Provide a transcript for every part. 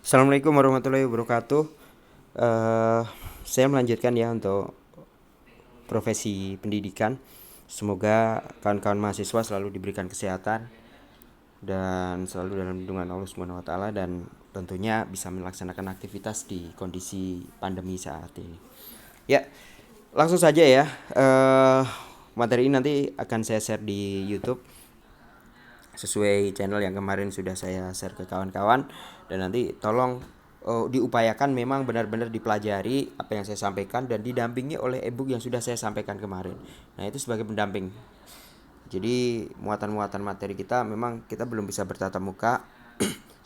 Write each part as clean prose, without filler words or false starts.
Assalamualaikum warahmatullahi wabarakatuh. Eh, saya melanjutkan ya untuk profesi pendidikan. Semoga kawan-kawan mahasiswa selalu diberikan kesehatan dan selalu dalam lindungan Allah Subhanahu wa taala dan tentunya bisa melaksanakan aktivitas di kondisi pandemi saat ini. Ya, langsung saja ya. Materi ini nanti akan saya share di YouTube sesuai channel yang kemarin sudah saya share ke kawan-kawan, dan nanti tolong diupayakan memang benar-benar dipelajari apa yang saya sampaikan dan didampingi oleh ebook yang sudah saya sampaikan kemarin. Nah, itu sebagai pendamping. Jadi muatan-muatan materi kita memang kita belum bisa bertatap muka.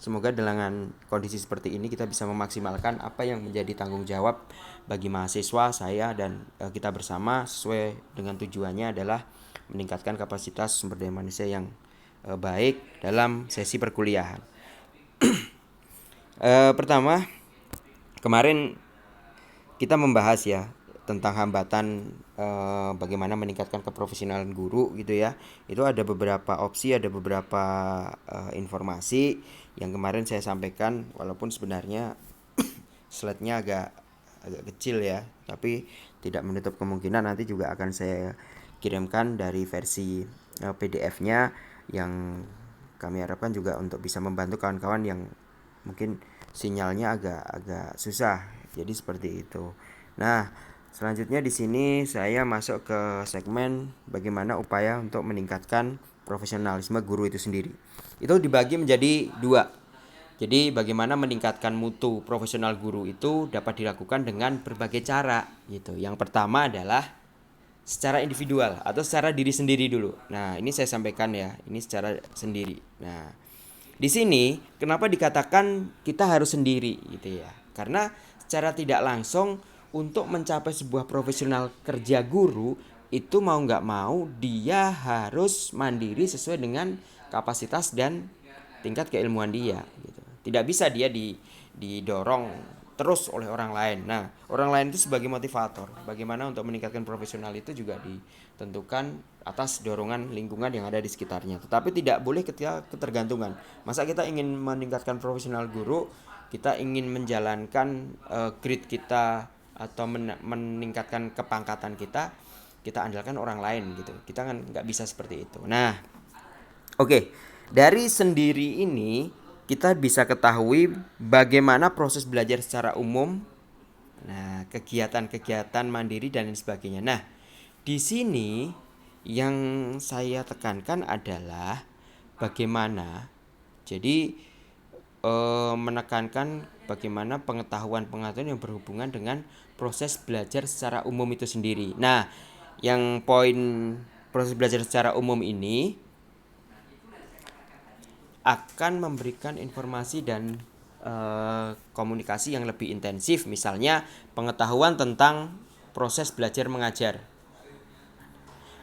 Semoga dengan kondisi seperti ini kita bisa memaksimalkan apa yang menjadi tanggung jawab bagi mahasiswa, saya dan kita bersama, sesuai dengan tujuannya adalah meningkatkan kapasitas sumber daya manusia yang baik dalam sesi perkuliahan. Pertama, kemarin kita membahas ya tentang hambatan bagaimana meningkatkan keprofesionalan guru gitu ya. Itu ada beberapa opsi, ada beberapa informasi yang kemarin saya sampaikan, walaupun sebenarnya slide-nya agak kecil ya, tapi tidak menutup kemungkinan nanti juga akan saya kirimkan dari versi PDF-nya yang kami harapkan juga untuk bisa membantu kawan-kawan yang mungkin sinyalnya agak susah. Jadi seperti itu. Nah, selanjutnya di sini saya masuk ke segmen bagaimana upaya untuk meningkatkan profesionalisme guru itu sendiri. Itu dibagi menjadi dua. Jadi bagaimana meningkatkan mutu profesional guru itu dapat dilakukan dengan berbagai cara gitu. Yang pertama adalah secara individual atau secara diri sendiri dulu. Nah, ini saya sampaikan ya, ini secara sendiri. Nah, di sini kenapa dikatakan kita harus sendiri gitu ya? Karena secara tidak langsung untuk mencapai sebuah profesional kerja guru itu mau nggak mau dia harus mandiri sesuai dengan kapasitas dan tingkat keilmuan dia gitu. Tidak bisa dia didorong terus oleh orang lain. Nah, orang lain itu sebagai motivator. Bagaimana untuk meningkatkan profesional itu juga ditentukan atas dorongan lingkungan yang ada di sekitarnya. Tetapi tidak boleh ketika ketergantungan. Masa kita ingin meningkatkan profesional guru, kita ingin menjalankan grade kita atau meningkatkan kepangkatan kita andalkan orang lain gitu. Kita kan nggak bisa seperti itu. Nah, oke, dari sendiri ini kita bisa ketahui bagaimana proses belajar secara umum, nah kegiatan-kegiatan mandiri dan lain sebagainya. Nah, di sini yang saya tekankan adalah bagaimana, jadi menekankan bagaimana pengetahuan-pengetahuan yang berhubungan dengan proses belajar secara umum itu sendiri. Nah, yang poin proses belajar secara umum ini akan memberikan informasi dan komunikasi yang lebih intensif, misalnya pengetahuan tentang proses belajar mengajar.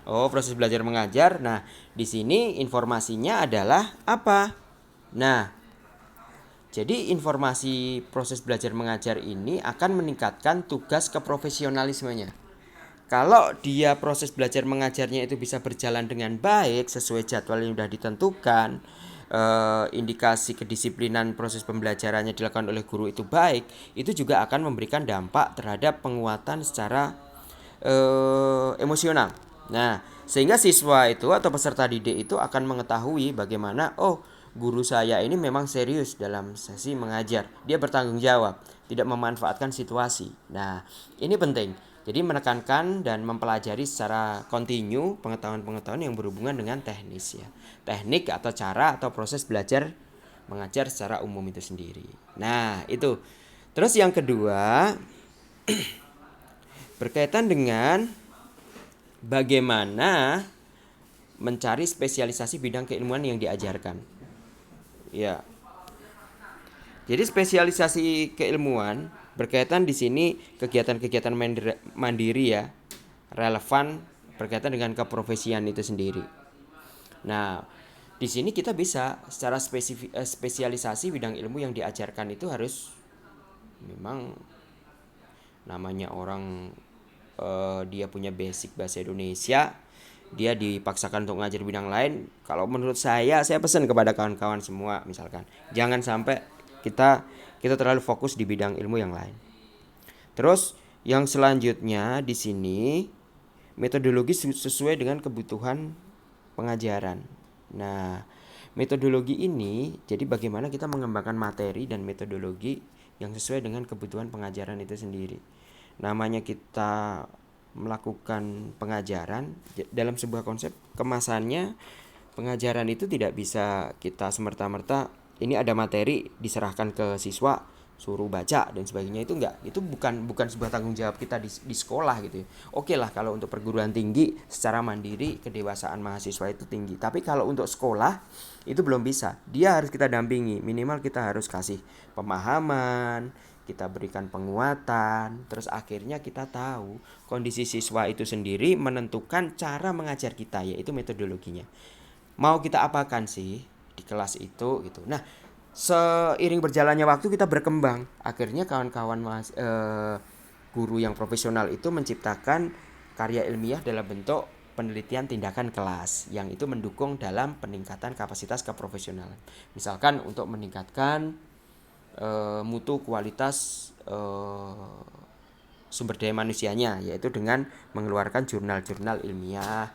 Oh, proses belajar mengajar. Nah, di sini informasinya adalah apa? Nah, jadi informasi proses belajar mengajar ini akan meningkatkan tugas keprofesionalismenya. Kalau dia proses belajar mengajarnya itu bisa berjalan dengan baik sesuai jadwal yang sudah ditentukan, indikasi kedisiplinan proses pembelajarannya dilakukan oleh guru itu baik, itu juga akan memberikan dampak terhadap penguatan secara emosional. Nah, sehingga siswa itu atau peserta didik itu akan mengetahui bagaimana, oh, guru saya ini memang serius dalam sesi mengajar. Dia bertanggung jawab, tidak memanfaatkan situasi. Nah, ini penting. Jadi menekankan dan mempelajari secara kontinu pengetahuan-pengetahuan yang berhubungan dengan teknis ya. Teknik atau cara atau proses belajar mengajar secara umum itu sendiri. Nah, itu. Terus yang kedua berkaitan dengan bagaimana mencari spesialisasi bidang keilmuan yang diajarkan. Ya. Jadi spesialisasi keilmuan berkaitan di sini kegiatan-kegiatan mandiri ya, relevan berkaitan dengan keprofesian itu sendiri. Nah, di sini kita bisa secara spesialisasi bidang ilmu yang diajarkan itu harus memang namanya orang dia punya basic bahasa Indonesia, dia dipaksakan untuk ngajar bidang lain. Kalau menurut saya pesan kepada kawan-kawan semua, misalkan jangan sampai kita kita terlalu fokus di bidang ilmu yang lain. Terus yang selanjutnya di sini metodologi sesuai dengan kebutuhan pengajaran. Nah, metodologi ini jadi bagaimana kita mengembangkan materi dan metodologi yang sesuai dengan kebutuhan pengajaran itu sendiri. Namanya kita melakukan pengajaran dalam sebuah konsep kemasannya, pengajaran itu tidak bisa kita semerta-merta ini ada materi diserahkan ke siswa suruh baca dan sebagainya, itu enggak, itu bukan sebuah tanggung jawab kita di sekolah gitu ya. Oke lah kalau untuk perguruan tinggi secara mandiri kedewasaan mahasiswa itu tinggi, tapi kalau untuk sekolah itu belum bisa, dia harus kita dampingi, minimal kita harus kasih pemahaman, kita berikan penguatan, terus akhirnya kita tahu kondisi siswa itu sendiri menentukan cara mengajar kita, yaitu metodologinya. Mau kita apakan sih di kelas itu gitu. Nah, seiring berjalannya waktu kita berkembang, akhirnya kawan-kawan guru yang profesional itu menciptakan karya ilmiah dalam bentuk penelitian tindakan kelas yang itu mendukung dalam peningkatan kapasitas keprofesionalan. Misalkan untuk meningkatkan mutu kualitas sumber daya manusianya, yaitu dengan mengeluarkan jurnal-jurnal ilmiah,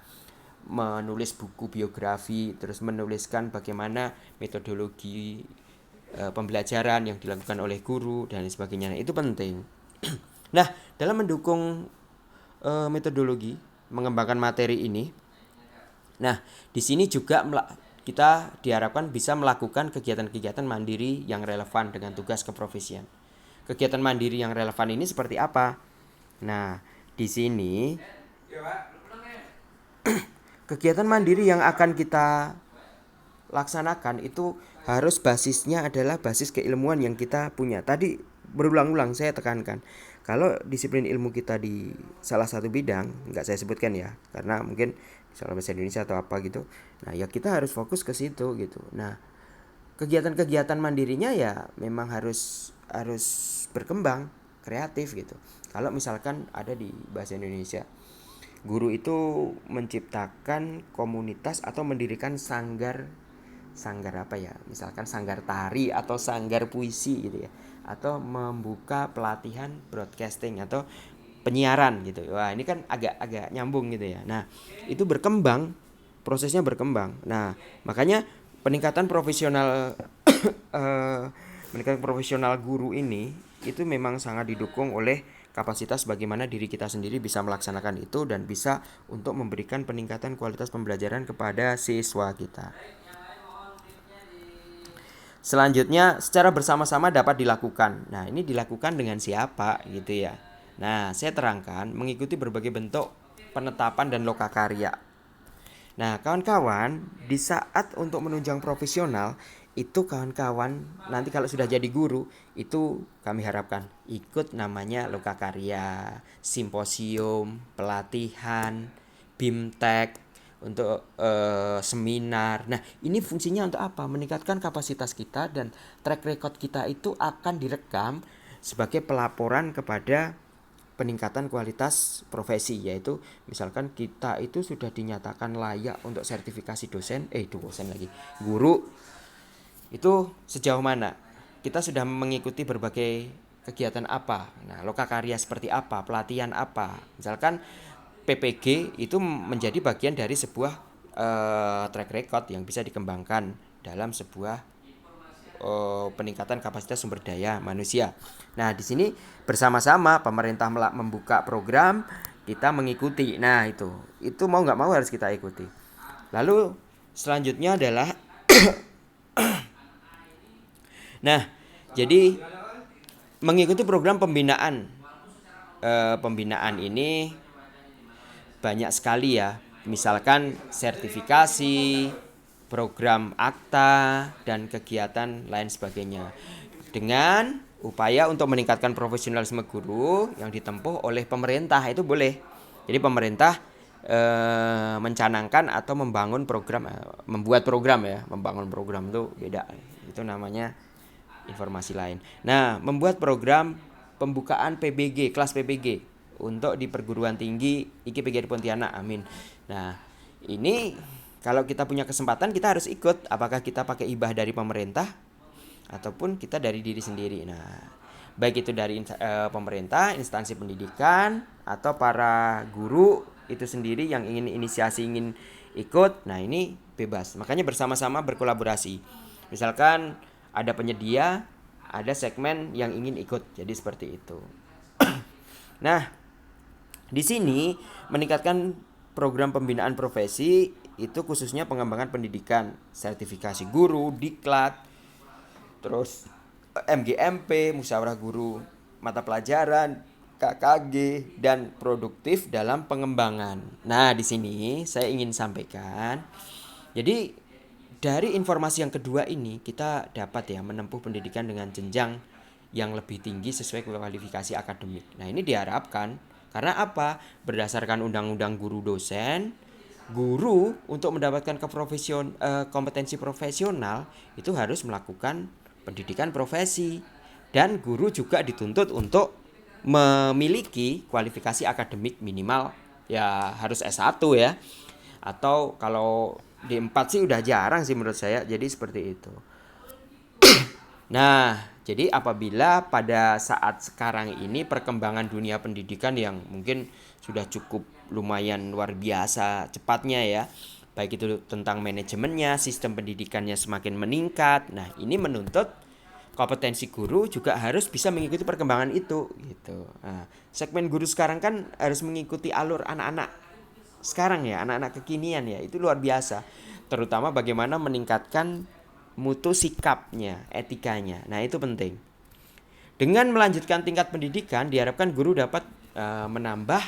menulis buku biografi, terus menuliskan bagaimana metodologi pembelajaran yang dilakukan oleh guru dan sebagainya. Nah, itu penting. Nah, dalam mendukung metodologi mengembangkan materi ini, nah di sini juga kita diharapkan bisa melakukan kegiatan-kegiatan mandiri yang relevan dengan tugas keprofesian. Kegiatan mandiri yang relevan ini seperti apa? Nah, di sini kegiatan mandiri yang akan kita laksanakan itu harus basisnya adalah basis keilmuan yang kita punya. Tadi berulang-ulang saya tekankan, kalau disiplin ilmu kita di salah satu bidang, nggak saya sebutkan ya, karena mungkin misalnya bahasa Indonesia atau apa gitu. Nah, ya kita harus fokus ke situ gitu. Nah, kegiatan-kegiatan mandirinya ya memang harus berkembang kreatif gitu. Kalau misalkan ada di bahasa Indonesia, guru itu menciptakan komunitas atau mendirikan sanggar apa ya, misalkan sanggar tari atau sanggar puisi gitu ya, atau membuka pelatihan broadcasting atau penyiaran gitu. Wah, ini kan agak nyambung gitu ya. Nah, itu berkembang, prosesnya berkembang. Nah, makanya peningkatan profesional peningkatan profesional guru ini itu memang sangat didukung oleh kapasitas bagaimana diri kita sendiri bisa melaksanakan itu dan bisa untuk memberikan peningkatan kualitas pembelajaran kepada siswa kita. Selanjutnya secara bersama-sama dapat dilakukan. Nah, ini dilakukan dengan siapa gitu ya. Nah, saya terangkan mengikuti berbagai bentuk penetapan dan lokakarya. Nah, kawan-kawan, di saat untuk menunjang profesional itu kawan-kawan nanti kalau sudah jadi guru itu kami harapkan ikut namanya lokakarya, simposium, pelatihan, BIMTEK, untuk seminar. Nah, ini fungsinya untuk apa? Meningkatkan kapasitas kita dan track record kita itu akan direkam sebagai pelaporan kepada peningkatan kualitas profesi, yaitu misalkan kita itu sudah dinyatakan layak untuk sertifikasi guru, itu sejauh mana kita sudah mengikuti berbagai kegiatan apa. Nah, lokakarya seperti apa, pelatihan apa. Misalkan PPG itu menjadi bagian dari sebuah track record yang bisa dikembangkan dalam sebuah peningkatan kapasitas sumber daya manusia. Nah, di sini bersama-sama pemerintah membuka program, kita mengikuti. Nah, itu mau nggak mau harus kita ikuti. Lalu selanjutnya adalah nah, jadi mengikuti program pembinaan. Pembinaan ini banyak sekali ya, misalkan sertifikasi, program akta, dan kegiatan lain sebagainya. Dengan upaya untuk meningkatkan profesionalisme guru yang ditempuh oleh pemerintah itu boleh. Jadi pemerintah mencanangkan atau membangun program, membuat program ya, membangun program itu beda, itu namanya informasi lain. Nah, membuat program pembukaan PBG, kelas PBG untuk di perguruan tinggi IKI PGRI Pontianak, amin. Nah, ini kalau kita punya kesempatan kita harus ikut. Apakah kita pakai hibah dari pemerintah ataupun kita dari diri sendiri. Nah, baik itu dari pemerintah, instansi pendidikan, atau para guru itu sendiri yang ingin inisiasi, ingin ikut. Nah, ini bebas. Makanya bersama-sama berkolaborasi. Misalkan ada penyedia, ada segmen yang ingin ikut. Jadi seperti itu. Nah, di sini meningkatkan program pembinaan profesi itu khususnya pengembangan pendidikan, sertifikasi guru, diklat, terus MGMP, musyawarah guru, mata pelajaran, KKG, dan produktif dalam pengembangan. Nah, di sini saya ingin sampaikan, jadi dari informasi yang kedua ini kita dapat ya menempuh pendidikan dengan jenjang yang lebih tinggi sesuai kualifikasi akademik. Nah, ini diharapkan karena apa? Berdasarkan undang-undang guru dosen, guru untuk mendapatkan kompetensi profesional itu harus melakukan pendidikan profesi, dan guru juga dituntut untuk memiliki kualifikasi akademik minimal ya harus S1 ya. Atau kalau D4 sih udah jarang sih menurut saya. Jadi seperti itu. Nah, jadi apabila pada saat sekarang ini perkembangan dunia pendidikan yang mungkin sudah cukup lumayan luar biasa cepatnya ya, baik itu tentang manajemennya, sistem pendidikannya semakin meningkat. Nah, ini menuntut kompetensi guru juga harus bisa mengikuti perkembangan itu gitu. Nah, segmen guru sekarang kan harus mengikuti alur anak-anak sekarang ya, anak-anak kekinian ya, itu luar biasa. Terutama bagaimana meningkatkan mutu sikapnya, etikanya. Nah, itu penting. Dengan melanjutkan tingkat pendidikan, diharapkan guru dapat menambah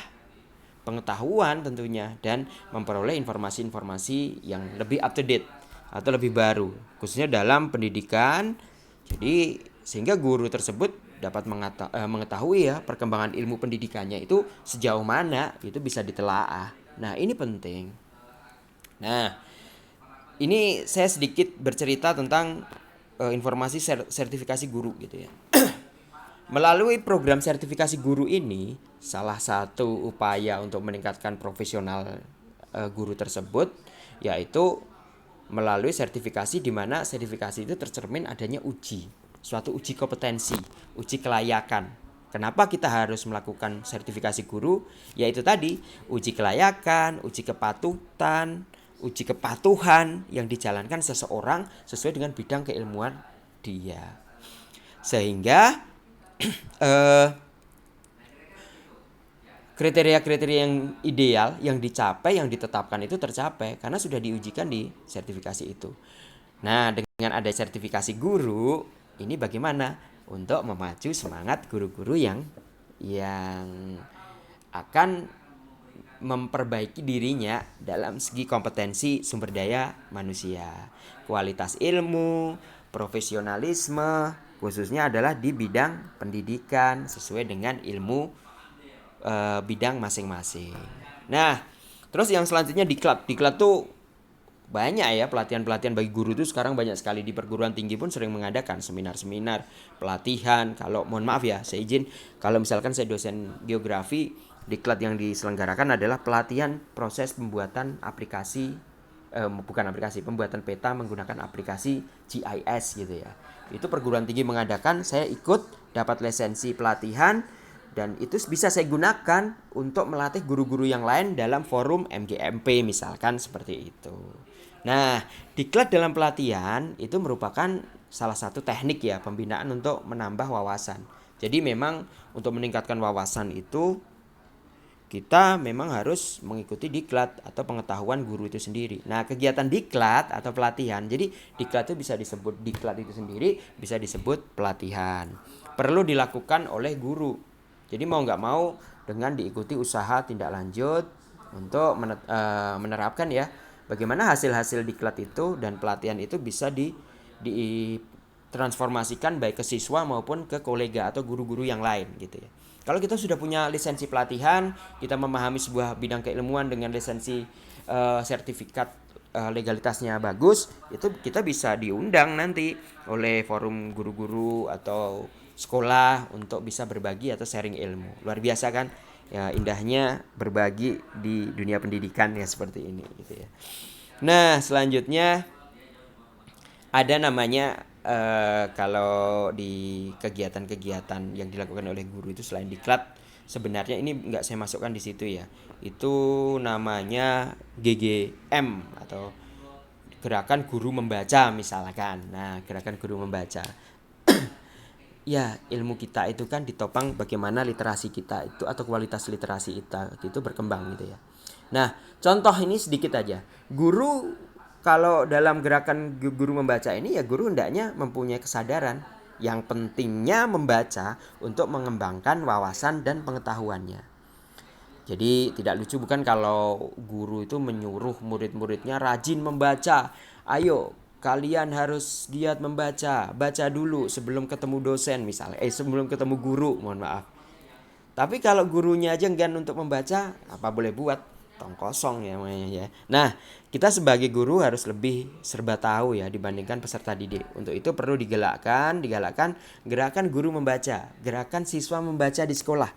pengetahuan tentunya dan memperoleh informasi-informasi yang lebih up to date atau lebih baru, khususnya dalam pendidikan. Jadi sehingga guru tersebut dapat mengetahui ya perkembangan ilmu pendidikannya itu sejauh mana itu bisa ditelaah. Nah, ini penting. Nah, ini saya sedikit bercerita tentang informasi sertifikasi guru gitu ya. Melalui program sertifikasi guru ini, salah satu upaya untuk meningkatkan profesional guru tersebut yaitu melalui sertifikasi, di mana sertifikasi itu tercermin adanya suatu uji kompetensi, uji kelayakan. Kenapa kita harus melakukan sertifikasi guru? Yaitu tadi, uji kelayakan, uji kepatutan, uji kepatuhan yang dijalankan seseorang sesuai dengan bidang keilmuan dia. Sehingga kriteria-kriteria yang ideal yang dicapai, yang ditetapkan itu tercapai karena sudah diujikan di sertifikasi itu. Nah, dengan ada sertifikasi guru, ini bagaimana untuk memacu semangat guru-guru yang akan memperbaiki dirinya dalam segi kompetensi sumber daya manusia, kualitas ilmu, profesionalisme, khususnya adalah di bidang pendidikan sesuai dengan ilmu bidang masing-masing. Nah, terus yang selanjutnya diklat. Diklat tuh banyak ya, pelatihan-pelatihan bagi guru itu sekarang banyak sekali. Di perguruan tinggi pun sering mengadakan seminar-seminar, pelatihan. Kalau mohon maaf ya, saya izin, kalau misalkan saya dosen geografi, diklat yang diselenggarakan adalah pelatihan proses pembuatan aplikasi, pembuatan peta menggunakan aplikasi GIS gitu ya. Itu perguruan tinggi mengadakan, saya ikut, dapat lisensi pelatihan, dan itu bisa saya gunakan untuk melatih guru-guru yang lain dalam forum MGMP misalkan seperti itu. Nah, diklat dalam pelatihan itu merupakan salah satu teknik ya pembinaan untuk menambah wawasan. Jadi memang untuk meningkatkan wawasan itu kita memang harus mengikuti diklat atau pengetahuan guru itu sendiri. Nah, kegiatan diklat atau pelatihan, jadi diklat itu bisa disebut diklat itu sendiri, bisa disebut pelatihan. Perlu dilakukan oleh guru. Jadi mau nggak mau dengan diikuti usaha tindak lanjut untuk menerapkan ya bagaimana hasil-hasil diklat itu dan pelatihan itu bisa ditransformasikan baik ke siswa maupun ke kolega atau guru-guru yang lain gitu ya. Kalau kita sudah punya lisensi pelatihan, kita memahami sebuah bidang keilmuan dengan lisensi sertifikat legalitasnya bagus, itu kita bisa diundang nanti oleh forum guru-guru atau sekolah untuk bisa berbagi atau sharing ilmu. Luar biasa kan? Ya, indahnya berbagi di dunia pendidikan ya seperti ini gitu ya. Nah, selanjutnya Ada namanya kalau di kegiatan-kegiatan yang dilakukan oleh guru itu selain diklat, sebenarnya ini nggak saya masukkan di situ ya. Itu namanya GGM atau gerakan guru membaca misalkan. Nah, gerakan guru membaca. Ya, ilmu kita itu kan ditopang bagaimana literasi kita itu atau kualitas literasi kita itu berkembang gitu ya. Nah, contoh ini sedikit aja. Guru kalau dalam gerakan guru membaca ini ya guru hendaknya mempunyai kesadaran yang pentingnya membaca untuk mengembangkan wawasan dan pengetahuannya. Jadi tidak lucu bukan kalau guru itu menyuruh murid-muridnya rajin membaca. Ayo kalian harus giat membaca, baca dulu sebelum ketemu dosen misalnya, sebelum ketemu guru, mohon maaf. Tapi kalau gurunya aja enggan untuk membaca, apa boleh buat? Tong kosong ya namanya ya. Nah, kita sebagai guru harus lebih serba tahu ya dibandingkan peserta didik. Untuk itu perlu digalakkan gerakan guru membaca, gerakan siswa membaca di sekolah.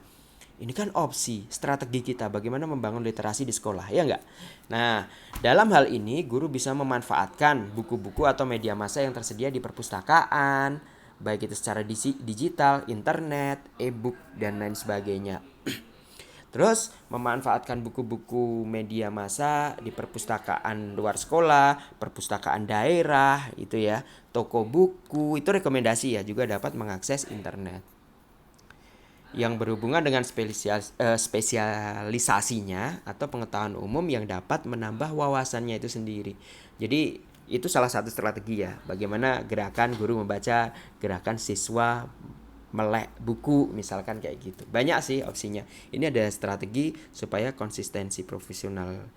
Ini kan opsi, strategi kita bagaimana membangun literasi di sekolah, ya enggak? Nah, dalam hal ini guru bisa memanfaatkan buku-buku atau media massa yang tersedia di perpustakaan, baik itu secara digital, internet, e-book, dan lain sebagainya. Terus memanfaatkan buku-buku media massa di perpustakaan luar sekolah, perpustakaan daerah, itu ya, toko buku, itu rekomendasi ya, juga dapat mengakses internet yang berhubungan dengan spesialisasinya atau pengetahuan umum yang dapat menambah wawasannya itu sendiri. Jadi itu salah satu strategi ya, bagaimana gerakan guru membaca, gerakan siswa melek buku misalkan kayak gitu. Banyak sih opsinya. Ini ada strategi supaya konsistensi profesional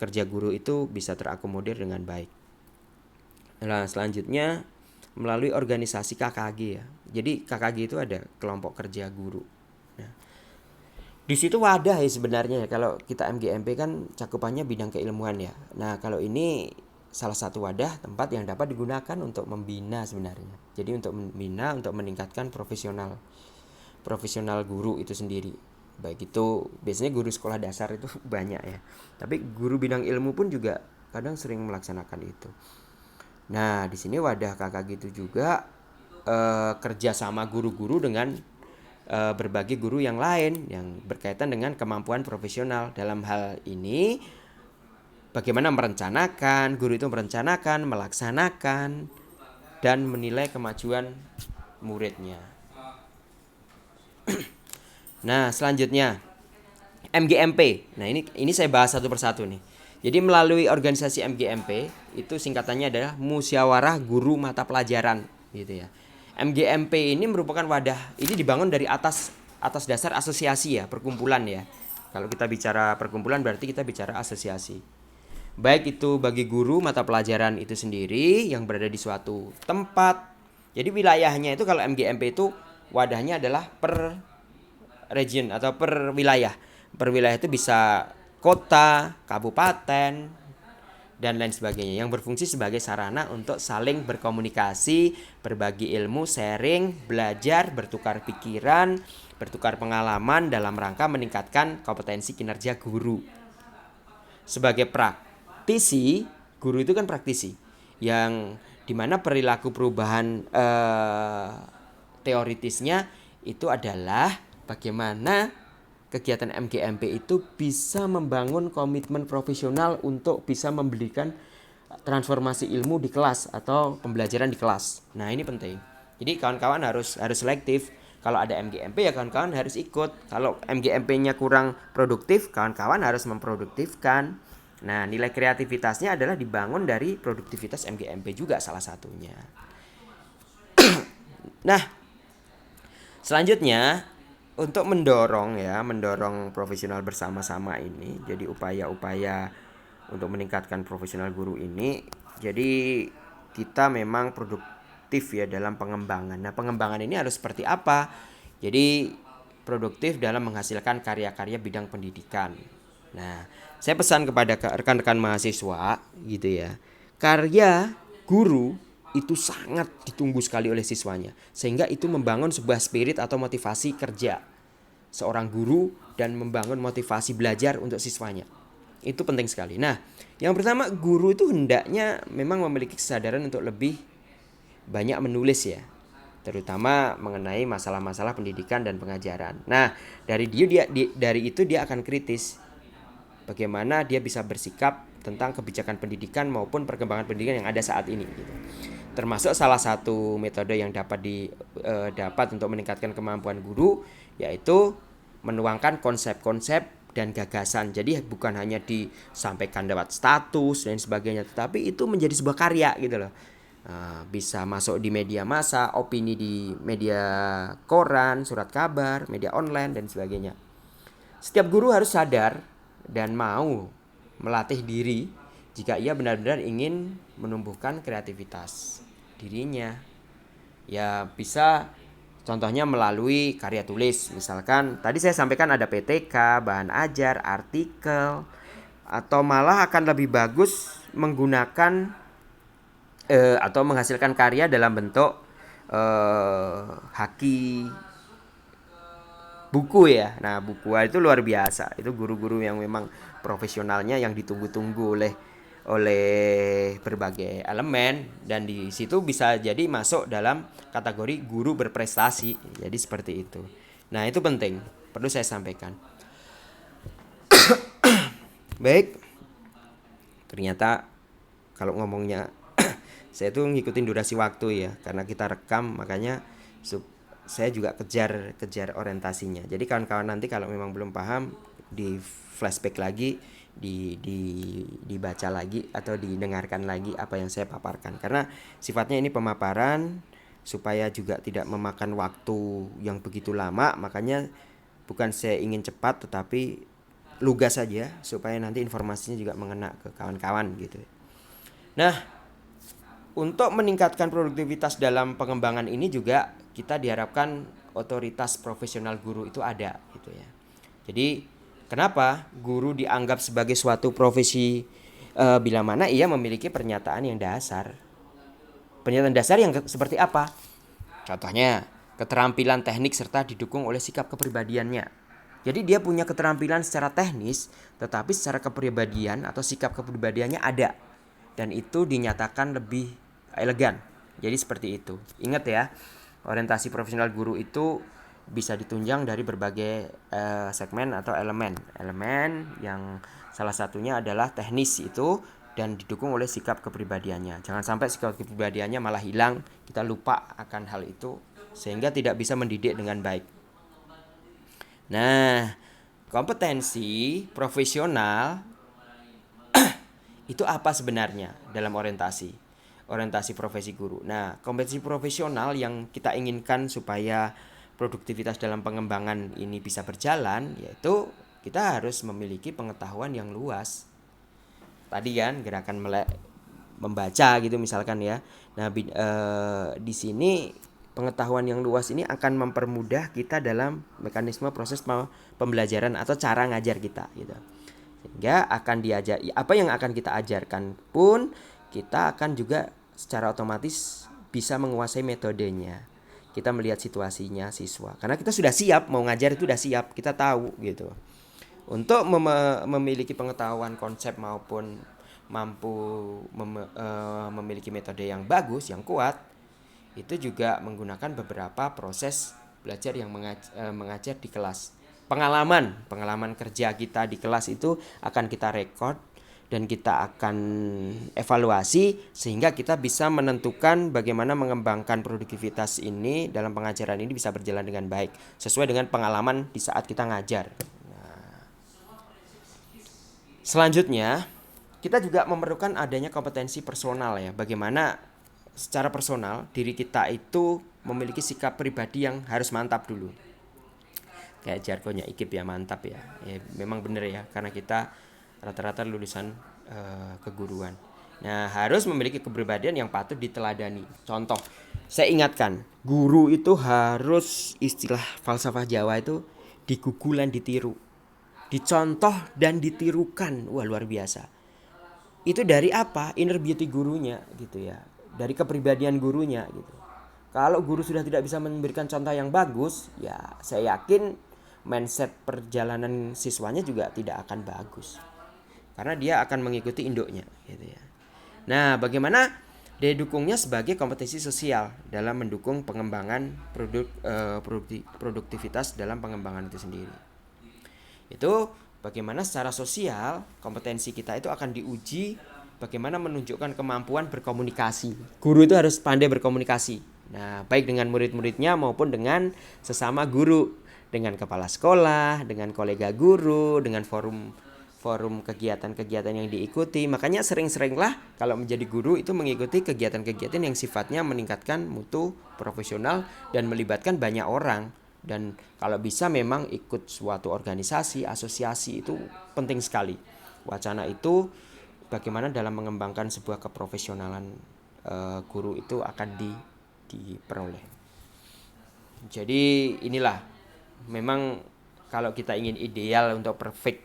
kerja guru itu bisa terakomodir dengan baik. Nah, selanjutnya melalui organisasi KKG ya. Jadi KKG itu ada kelompok kerja guru. Nah, di situ wadah ya sebenarnya ya. Kalau kita MGMP kan cakupannya bidang keilmuan ya. Nah, kalau ini salah satu wadah tempat yang dapat digunakan untuk membina sebenarnya. Jadi untuk membina, untuk meningkatkan profesional guru itu sendiri. Baik itu biasanya guru sekolah dasar itu banyak ya. Tapi guru bidang ilmu pun juga kadang sering melaksanakan itu. Nah, di sini wadah KKG itu juga kerja sama guru-guru dengan berbagai guru yang lain yang berkaitan dengan kemampuan profesional. Dalam hal ini, bagaimana merencanakan, guru itu merencanakan, melaksanakan, dan menilai kemajuan muridnya. Nah, selanjutnya MGMP. Nah, ini saya bahas satu persatu nih. Jadi melalui organisasi MGMP itu singkatannya adalah Musyawarah Guru Mata Pelajaran gitu ya. MGMP ini merupakan wadah, ini dibangun dari atas dasar asosiasi ya, perkumpulan ya. Kalau kita bicara perkumpulan berarti kita bicara asosiasi. Baik itu bagi guru mata pelajaran itu sendiri yang berada di suatu tempat. Jadi wilayahnya itu kalau MGMP itu wadahnya adalah per region atau per wilayah. Per wilayah itu bisa kota, kabupaten, dan lain sebagainya yang berfungsi sebagai sarana untuk saling berkomunikasi, berbagi ilmu, sharing, belajar, bertukar pikiran, bertukar pengalaman dalam rangka meningkatkan kompetensi kinerja guru. Sebagai praktisi, guru itu kan praktisi yang dimana perilaku perubahan teoritisnya itu adalah bagaimana kegiatan MGMP itu bisa membangun komitmen profesional untuk bisa memberikan transformasi ilmu di kelas atau pembelajaran di kelas. Nah, ini penting. Jadi kawan-kawan harus selektif. Kalau ada MGMP ya kawan-kawan harus ikut. Kalau MGMP-nya kurang produktif, kawan-kawan harus memproduktifkan. Nah, nilai kreativitasnya adalah dibangun dari produktivitas MGMP juga salah satunya. Nah, selanjutnya untuk mendorong profesional bersama-sama ini, jadi upaya-upaya untuk meningkatkan profesional guru ini, jadi kita memang produktif ya dalam pengembangan. Nah, pengembangan ini harus seperti apa? Jadi produktif dalam menghasilkan karya-karya bidang pendidikan. Nah, saya pesan kepada rekan-rekan mahasiswa gitu ya. Karya guru itu sangat ditunggu sekali oleh siswanya, sehingga itu membangun sebuah spirit atau motivasi kerja seorang guru dan membangun motivasi belajar untuk siswanya. Itu penting sekali. Nah, yang pertama, guru itu hendaknya memang memiliki kesadaran untuk lebih banyak menulis ya, terutama mengenai masalah-masalah pendidikan dan pengajaran. Nah, dari itu dia akan kritis bagaimana dia bisa bersikap tentang kebijakan pendidikan maupun perkembangan pendidikan yang ada saat ini gitu. Termasuk salah satu metode yang dapat untuk meningkatkan kemampuan guru yaitu menuangkan konsep-konsep dan gagasan. Jadi bukan hanya disampaikan lewat status dan sebagainya, tetapi itu menjadi sebuah karya gitu loh. Bisa masuk di media massa, opini di media koran, surat kabar, media online dan sebagainya. Setiap guru harus sadar dan mau melatih diri jika ia benar-benar ingin menumbuhkan kreativitas dirinya. Ya bisa contohnya melalui karya tulis. Misalkan tadi saya sampaikan ada PTK, bahan ajar, artikel, atau malah akan lebih bagus menggunakan atau menghasilkan karya dalam bentuk haki buku ya. Nah, buku itu luar biasa. Itu guru-guru yang memang profesionalnya yang ditunggu-tunggu oleh berbagai elemen, dan di situ bisa jadi masuk dalam kategori guru berprestasi. Jadi seperti itu. Nah, itu penting, perlu saya sampaikan. Baik. Ternyata kalau ngomongnya saya tuh ngikutin durasi waktu ya, karena kita rekam makanya saya juga kejar orientasinya. Jadi kawan-kawan nanti kalau memang belum paham, di flashback lagi, dibaca lagi atau didengarkan lagi apa yang saya paparkan, karena sifatnya ini pemaparan supaya juga tidak memakan waktu yang begitu lama. Makanya bukan saya ingin cepat, tetapi lugas saja supaya nanti informasinya juga mengena ke kawan-kawan gitu. Nah, untuk meningkatkan produktivitas dalam pengembangan ini juga kita diharapkan otoritas profesional guru itu ada gitu ya. Jadi kenapa guru dianggap sebagai suatu profesi bila mana ia memiliki pernyataan yang dasar. Pernyataan dasar yang seperti apa? Contohnya keterampilan teknik serta didukung oleh sikap kepribadiannya. Jadi dia punya keterampilan secara teknis, tetapi secara kepribadian atau sikap kepribadiannya ada, dan itu dinyatakan lebih elegan. Jadi seperti itu. Ingat ya, orientasi profesional guru itu bisa ditunjang dari berbagai segmen atau elemen yang salah satunya adalah teknis itu, dan didukung oleh sikap kepribadiannya. Jangan sampai sikap kepribadiannya malah hilang, kita lupa akan hal itu sehingga tidak bisa mendidik dengan baik. Nah, kompetensi profesional itu apa sebenarnya dalam orientasi profesi guru. Nah, kompetensi profesional yang kita inginkan supaya produktivitas dalam pengembangan ini bisa berjalan, yaitu kita harus memiliki pengetahuan yang luas. Tadi kan gerakan membaca gitu misalkan ya. Nah, di sini pengetahuan yang luas ini akan mempermudah kita dalam mekanisme proses pembelajaran atau cara ngajar kita gitu. Sehingga akan diajar apa yang akan kita ajarkan pun kita akan juga secara otomatis bisa menguasai metodenya. Kita melihat situasinya siswa, karena kita sudah siap mau ngajar, itu sudah siap, kita tahu gitu. Untuk memiliki pengetahuan konsep maupun mampu memiliki metode yang bagus, yang kuat, itu juga menggunakan beberapa proses belajar yang mengajar di kelas. Pengalaman kerja kita di kelas itu akan kita rekod dan kita akan evaluasi sehingga kita bisa menentukan bagaimana mengembangkan produktivitas ini dalam pengajaran ini bisa berjalan dengan baik sesuai dengan pengalaman di saat kita ngajar. Nah, selanjutnya kita juga memerlukan adanya kompetensi personal ya, bagaimana secara personal diri kita itu memiliki sikap pribadi yang harus mantap dulu. Kayak jargonnya IKIP ya, mantap ya. Ya memang benar ya, karena kita rata-rata lulusan keguruan. Nah, harus memiliki kepribadian yang patut diteladani. Contoh, saya ingatkan, guru itu harus, istilah falsafah Jawa itu, digugulan ditiru, dicontoh dan ditirukan. Wah, luar biasa. Itu dari apa? Inner beauty gurunya gitu ya, dari kepribadian gurunya gitu. Kalau guru sudah tidak bisa memberikan contoh yang bagus, ya saya yakin mindset perjalanan siswanya juga tidak akan bagus. karena dia akan mengikuti induknya gitu ya. Nah, bagaimana daya dukungnya sebagai kompetensi sosial dalam mendukung pengembangan produktivitas dalam pengembangan itu sendiri. Itu bagaimana secara sosial kompetensi kita itu akan diuji bagaimana menunjukkan kemampuan berkomunikasi. Guru itu harus pandai berkomunikasi. Nah, baik dengan murid-muridnya maupun dengan sesama guru, dengan kepala sekolah, dengan kolega guru, dengan forum kegiatan-kegiatan yang diikuti. Makanya sering-seringlah kalau menjadi guru itu mengikuti kegiatan-kegiatan yang sifatnya meningkatkan mutu profesional dan melibatkan banyak orang. Dan kalau bisa memang ikut suatu organisasi, asosiasi, itu penting sekali. Wacana itu bagaimana dalam mengembangkan sebuah keprofesionalan guru itu akan diperoleh. Jadi inilah memang kalau kita ingin ideal untuk perfect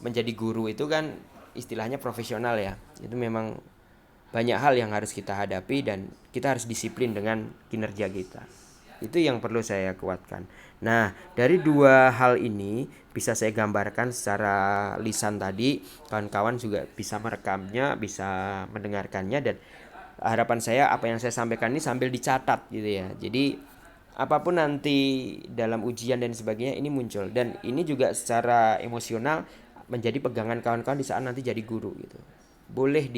menjadi guru itu kan istilahnya profesional ya. Itu memang banyak hal yang harus kita hadapi dan kita harus disiplin dengan kinerja kita. Itu yang perlu saya kuatkan. Nah, dari dua hal ini bisa saya gambarkan secara lisan tadi. Kawan-kawan juga bisa merekamnya, bisa mendengarkannya, dan harapan saya apa yang saya sampaikan ini sambil dicatat gitu ya. Jadi apapun nanti dalam ujian dan sebagainya ini muncul, dan ini juga secara emosional menjadi pegangan kawan-kawan di saat nanti jadi guru gitu. Boleh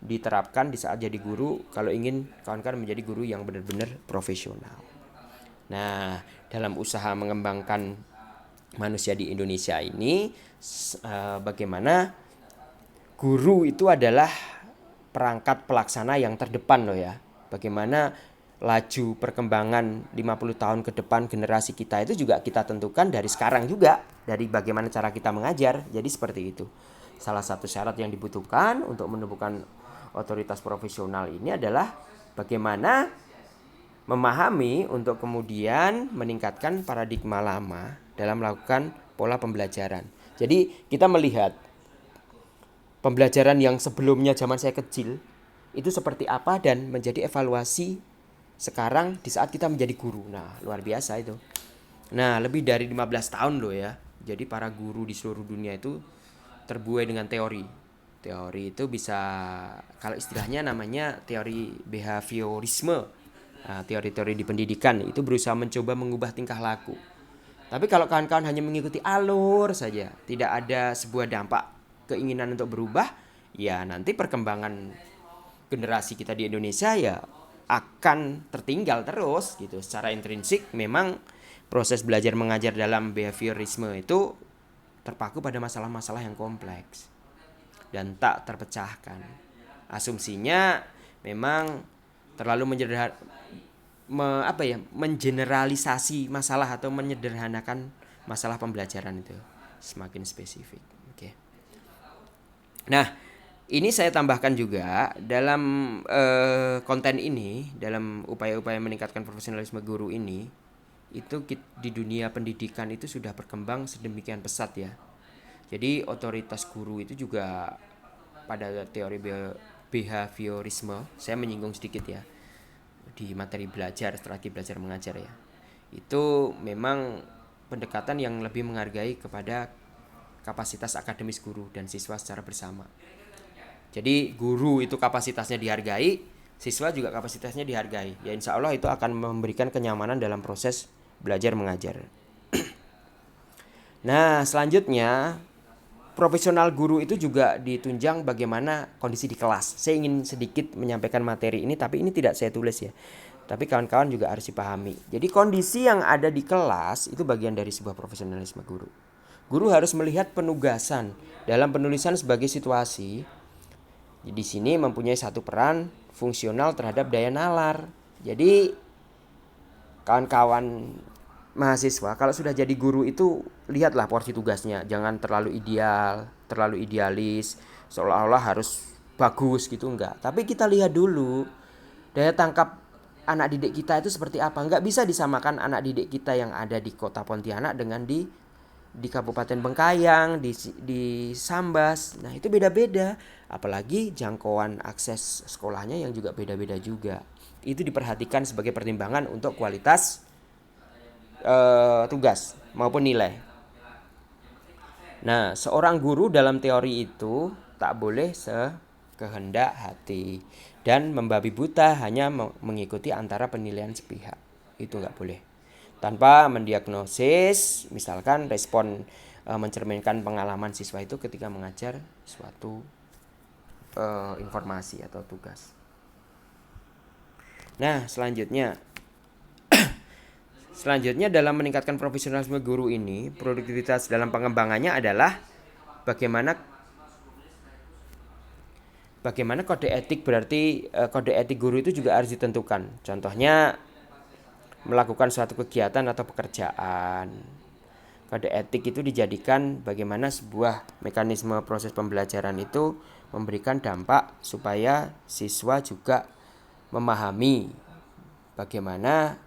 diterapkan di saat jadi guru kalau ingin kawan-kawan menjadi guru yang benar-benar profesional. Nah, dalam usaha mengembangkan manusia di Indonesia ini, bagaimana guru itu adalah perangkat pelaksana yang terdepan loh ya. Bagaimana laju perkembangan 50 tahun ke depan generasi kita itu juga kita tentukan dari sekarang juga, dari bagaimana cara kita mengajar. Jadi seperti itu. Salah satu syarat yang dibutuhkan untuk menemukan otoritas profesional ini adalah bagaimana memahami untuk kemudian meningkatkan paradigma lama dalam melakukan pola pembelajaran. Jadi kita melihat pembelajaran yang sebelumnya zaman saya kecil itu seperti apa dan menjadi evaluasi sekarang di saat kita menjadi guru. Nah, luar biasa itu. Nah, lebih dari 15 tahun loh ya. Jadi para guru di seluruh dunia itu terbuai dengan teori. Teori itu bisa, kalau istilahnya namanya teori behaviorisme. Nah, teori-teori di pendidikan itu berusaha mencoba mengubah tingkah laku. Tapi kalau kawan-kawan hanya mengikuti alur saja, tidak ada sebuah dampak keinginan untuk berubah, ya nanti perkembangan generasi kita di Indonesia ya akan tertinggal terus gitu. Secara intrinsik memang proses belajar mengajar dalam behaviorisme itu terpaku pada masalah-masalah yang kompleks dan tak terpecahkan. Asumsinya memang terlalu mengeneralisasi masalah atau menyederhanakan masalah pembelajaran itu semakin spesifik. Oke. Nah, ini saya tambahkan juga dalam konten ini, dalam upaya-upaya meningkatkan profesionalisme guru ini, itu di dunia pendidikan itu sudah berkembang sedemikian pesat ya. Jadi otoritas guru itu juga pada teori behaviorisme, saya menyinggung sedikit ya di materi belajar, strategi belajar mengajar ya. Itu memang pendekatan yang lebih menghargai kepada kapasitas akademis guru dan siswa secara bersama. Jadi guru itu kapasitasnya dihargai, siswa juga kapasitasnya dihargai. Ya insya Allah itu akan memberikan kenyamanan dalam proses belajar mengajar. Nah, selanjutnya profesional guru itu juga ditunjang bagaimana kondisi di kelas. Saya ingin sedikit menyampaikan materi ini, tapi ini tidak saya tulis ya. Tapi kawan-kawan juga harus dipahami. Jadi kondisi yang ada di kelas itu bagian dari sebuah profesionalisme guru. Guru harus melihat penugasan dalam penulisan sebagai situasi. Di sini mempunyai satu peran fungsional terhadap daya nalar. Jadi kawan-kawan mahasiswa kalau sudah jadi guru itu lihatlah porsi tugasnya, jangan terlalu ideal, terlalu idealis, seolah-olah harus bagus gitu, enggak. Tapi kita lihat dulu daya tangkap anak didik kita itu seperti apa. Enggak bisa disamakan anak didik kita yang ada di Kota Pontianak dengan di Kabupaten Bengkayang, di Sambas. Nah, itu beda-beda. Apalagi jangkauan akses sekolahnya yang juga beda-beda juga. Itu diperhatikan sebagai pertimbangan untuk kualitas tugas maupun nilai. Nah, seorang guru dalam teori itu tak boleh sekehendak hati dan membabi buta hanya mengikuti antara penilaian sepihak. Itu nggak boleh. Tanpa mendiagnosis, misalkan respon mencerminkan pengalaman siswa itu ketika mengajar suatu informasi atau tugas. Nah, selanjutnya dalam meningkatkan profesionalisme guru ini, produktivitas dalam pengembangannya adalah bagaimana kode etik. Berarti kode etik guru itu juga harus ditentukan. Contohnya melakukan suatu kegiatan atau pekerjaan. Kode etik itu dijadikan bagaimana sebuah mekanisme proses pembelajaran itu memberikan dampak supaya siswa juga memahami bagaimana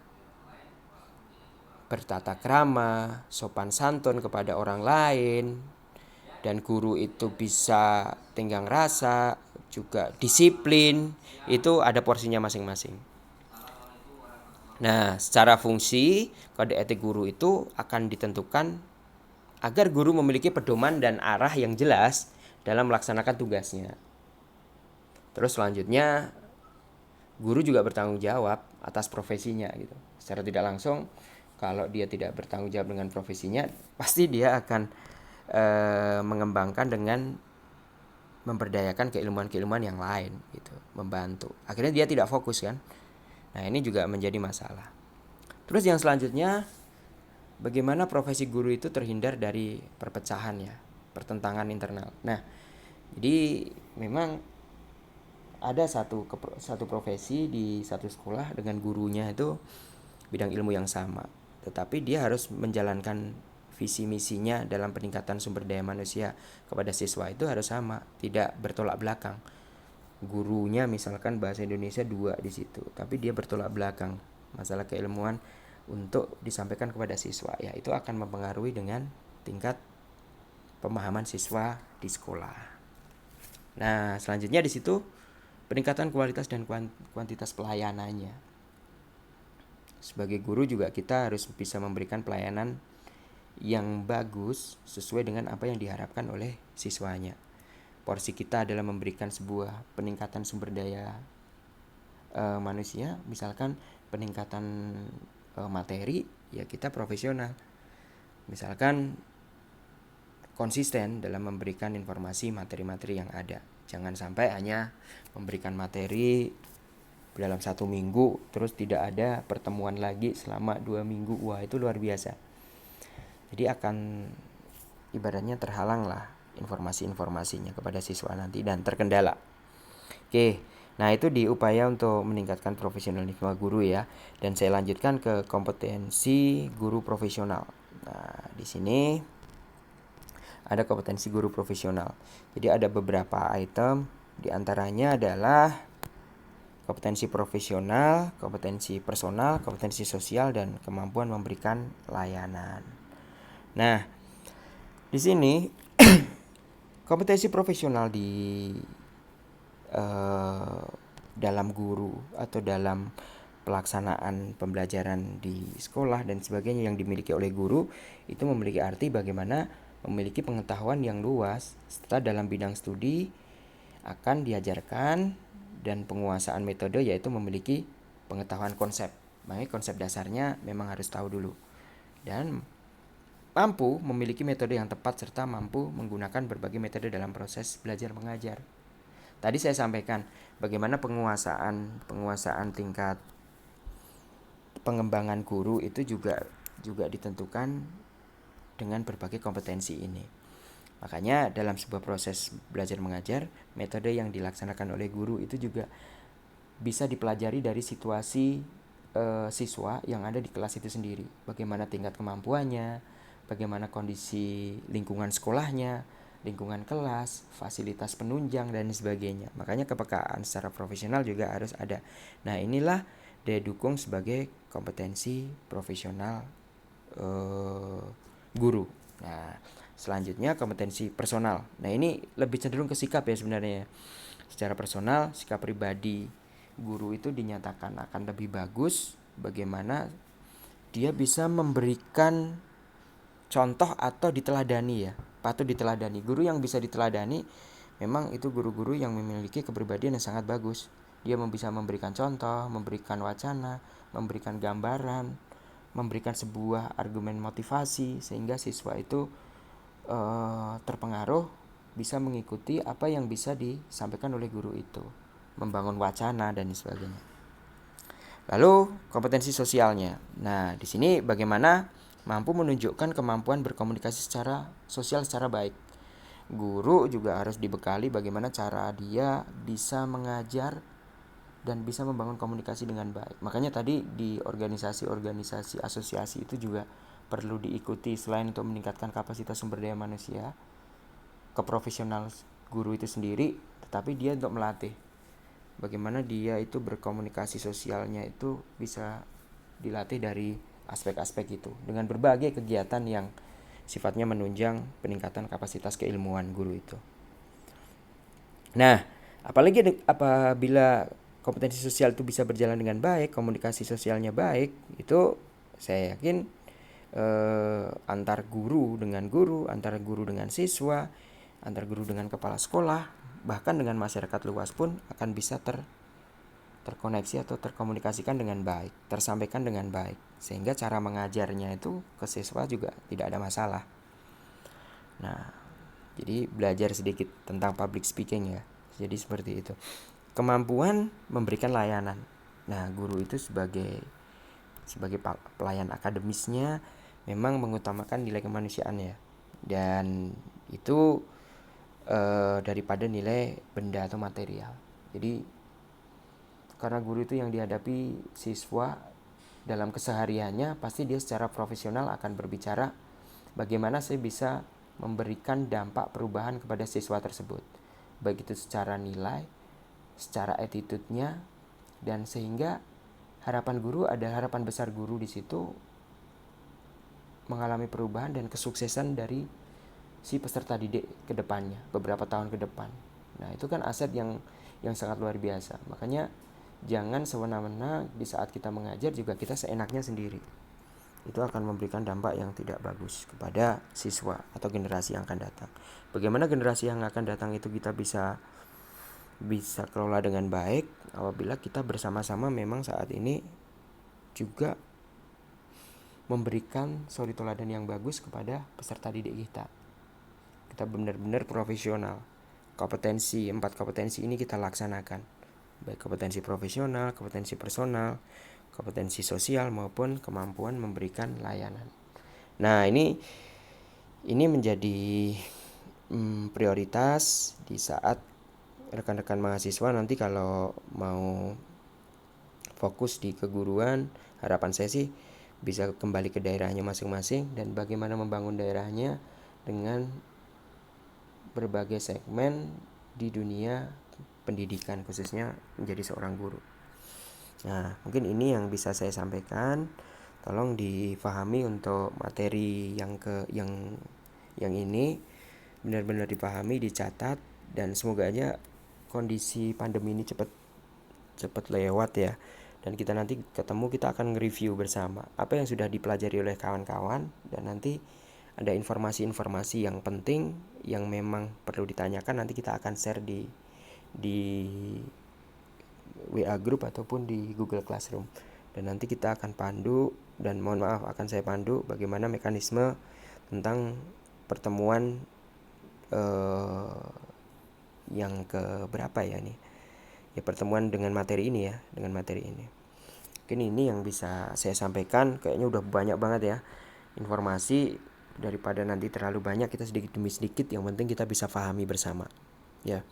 bertata krama, sopan santun kepada orang lain, dan guru itu bisa tenggang rasa, juga disiplin, itu ada porsinya masing-masing. Nah, secara fungsi, kode etik guru itu akan ditentukan agar guru memiliki pedoman dan arah yang jelas dalam melaksanakan tugasnya. Terus selanjutnya, guru juga bertanggung jawab atas profesinya gitu. Secara tidak langsung, kalau dia tidak bertanggung jawab dengan profesinya, pasti dia akan mengembangkan dengan memberdayakan keilmuan-keilmuan yang lain gitu, membantu. Akhirnya dia tidak fokus kan. Nah, ini juga menjadi masalah. Terus yang selanjutnya, bagaimana profesi guru itu terhindar dari perpecahan ya, pertentangan internal. Nah, jadi memang ada satu profesi di satu sekolah dengan gurunya itu bidang ilmu yang sama, tetapi dia harus menjalankan visi misinya dalam peningkatan sumber daya manusia kepada siswa itu harus sama, tidak bertolak belakang. Gurunya misalkan bahasa Indonesia 2 di situ, tapi dia bertolak belakang masalah keilmuan untuk disampaikan kepada siswa, ya itu akan mempengaruhi dengan tingkat pemahaman siswa di sekolah. Nah, selanjutnya di situ peningkatan kualitas dan kuantitas pelayanannya. Sebagai guru juga kita harus bisa memberikan pelayanan yang bagus sesuai dengan apa yang diharapkan oleh siswanya. Porsi kita adalah memberikan sebuah peningkatan sumber daya manusia, misalkan peningkatan materi, ya kita profesional. Misalkan konsisten dalam memberikan informasi materi-materi yang ada. Jangan sampai hanya memberikan materi dalam 1 minggu terus tidak ada pertemuan lagi selama 2 minggu. Wah, itu luar biasa. Jadi akan ibaratnya terhalang lah informasi-informasinya kepada siswa nanti dan terkendala. Oke, nah itu di upaya untuk meningkatkan profesionalisme guru ya. Dan saya lanjutkan ke kompetensi guru profesional. Nah, di sini ada kompetensi guru profesional. Jadi ada beberapa item, di antaranya adalah kompetensi profesional, kompetensi personal, kompetensi sosial, dan kemampuan memberikan layanan. Nah, di sini kompetensi profesional di dalam guru atau dalam pelaksanaan pembelajaran di sekolah dan sebagainya yang dimiliki oleh guru itu memiliki arti bagaimana memiliki pengetahuan yang luas serta dalam bidang studi akan diajarkan dan penguasaan metode yaitu memiliki pengetahuan konsep. Makanya konsep dasarnya memang harus tahu dulu dan mampu memiliki metode yang tepat serta mampu menggunakan berbagai metode dalam proses belajar mengajar. Tadi saya sampaikan bagaimana penguasaan tingkat pengembangan guru itu juga ditentukan dengan berbagai kompetensi ini. Makanya dalam sebuah proses belajar mengajar, metode yang dilaksanakan oleh guru itu juga bisa dipelajari dari situasi siswa yang ada di kelas itu sendiri. Bagaimana tingkat kemampuannya, bagaimana kondisi lingkungan sekolahnya, lingkungan kelas, fasilitas penunjang dan sebagainya. Makanya kepekaan secara profesional juga harus ada. Nah, inilah daya dukung sebagai kompetensi profesional guru. Nah, selanjutnya kompetensi personal. Nah, ini lebih cenderung ke sikap ya sebenarnya. Secara personal, sikap pribadi guru itu dinyatakan akan lebih bagus bagaimana dia bisa memberikan contoh atau diteladani ya. patut diteladani. Guru yang bisa diteladani memang itu guru-guru yang memiliki kepribadian yang sangat bagus. Dia bisa memberikan contoh, memberikan wacana, memberikan gambaran, memberikan sebuah argumen motivasi sehingga siswa itu terpengaruh, bisa mengikuti apa yang bisa disampaikan oleh guru itu, membangun wacana dan sebagainya. Lalu kompetensi sosialnya. Nah, di sini bagaimana mampu menunjukkan kemampuan berkomunikasi secara sosial secara baik. Guru juga harus dibekali bagaimana cara dia bisa mengajar dan bisa membangun komunikasi dengan baik. Makanya tadi di organisasi-organisasi asosiasi itu juga perlu diikuti selain untuk meningkatkan kapasitas sumber daya manusia, keprofesional guru itu sendiri, tetapi dia untuk melatih bagaimana dia itu berkomunikasi sosialnya itu bisa dilatih dari aspek-aspek itu dengan berbagai kegiatan yang sifatnya menunjang peningkatan kapasitas keilmuan guru itu. Nah, apalagi apabila kompetensi sosial itu bisa berjalan dengan baik, komunikasi sosialnya baik, itu saya yakin antar guru dengan guru, antar guru dengan siswa, antar guru dengan kepala sekolah, bahkan dengan masyarakat luas pun akan bisa terkoneksi atau terkomunikasikan dengan baik, tersampaikan dengan baik, sehingga cara mengajarnya itu ke siswa juga tidak ada masalah. Nah, jadi belajar sedikit tentang public speaking ya. Jadi seperti itu. Kemampuan memberikan layanan. Nah, guru itu sebagai pelayan akademisnya memang mengutamakan nilai kemanusiaan ya. Dan itu daripada nilai benda atau material. Jadi karena guru itu yang dihadapi siswa dalam kesehariannya, pasti dia secara profesional akan berbicara bagaimana saya bisa memberikan dampak perubahan kepada siswa tersebut, baik itu secara nilai, secara attitude-nya, dan sehingga harapan guru adalah harapan besar guru di situ mengalami perubahan dan kesuksesan dari si peserta didik ke depannya, beberapa tahun ke depan. Nah, itu kan aset yang sangat luar biasa. Makanya jangan semena-mena di saat kita mengajar juga kita seenaknya sendiri. Itu akan memberikan dampak yang tidak bagus kepada siswa atau generasi yang akan datang. Bagaimana generasi yang akan datang itu kita bisa kelola dengan baik apabila kita bersama-sama memang saat ini juga memberikan suri teladan yang bagus kepada peserta didik kita. Kita benar-benar profesional. Empat kompetensi ini kita laksanakan. Baik kompetensi profesional, kompetensi personal, kompetensi sosial maupun kemampuan memberikan layanan. Nah, ini menjadi prioritas di saat rekan-rekan mahasiswa nanti kalau mau fokus di keguruan, harapan saya sih bisa kembali ke daerahnya masing-masing dan bagaimana membangun daerahnya dengan berbagai segmen di dunia pendidikan, khususnya menjadi seorang guru. Nah, mungkin ini yang bisa saya sampaikan. Tolong difahami untuk materi yang ini benar-benar dipahami, dicatat, dan semoga aja kondisi pandemi ini cepat lewat ya. Dan kita nanti ketemu, kita akan nge-review bersama apa yang sudah dipelajari oleh kawan-kawan, dan nanti ada informasi-informasi yang penting yang memang perlu ditanyakan, nanti kita akan share di WA group ataupun di Google Classroom. Dan nanti kita akan pandu, dan mohon maaf akan saya pandu bagaimana mekanisme tentang pertemuan yang keberapa ya nih. Ya, pertemuan dengan materi ini. Mungkin ini yang bisa saya sampaikan. Kayaknya udah banyak banget ya informasi, daripada nanti terlalu banyak kita sedikit demi sedikit, yang penting kita bisa pahami bersama ya.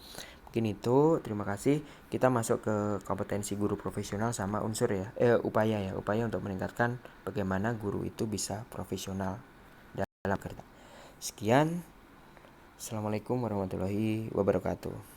Mungkin itu, terima kasih. Kita masuk ke kompetensi guru profesional sama unsur ya, upaya untuk meningkatkan bagaimana guru itu bisa profesional dalam kerja. Sekian, assalamualaikum warahmatullahi wabarakatuh.